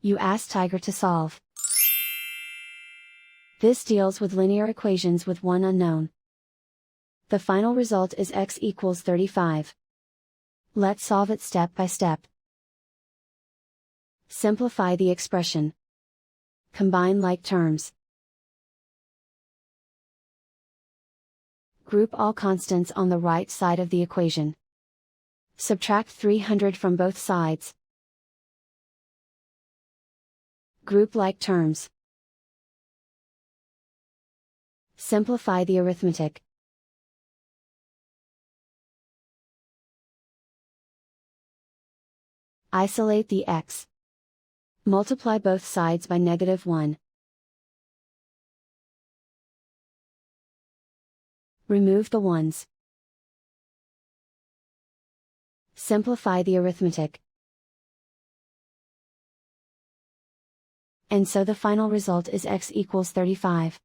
You ask Tiger to solve. This deals with linear equations with one unknown. The final result is x equals 35. Let's solve it step by step. Simplify the expression. Combine like terms. Group all constants on the right side of the equation. Subtract 300 from both sides. Group like terms. Simplify the arithmetic. Isolate the x. Multiply both sides by -1. Remove the ones. Simplify the arithmetic. And so the final result is x equals 35.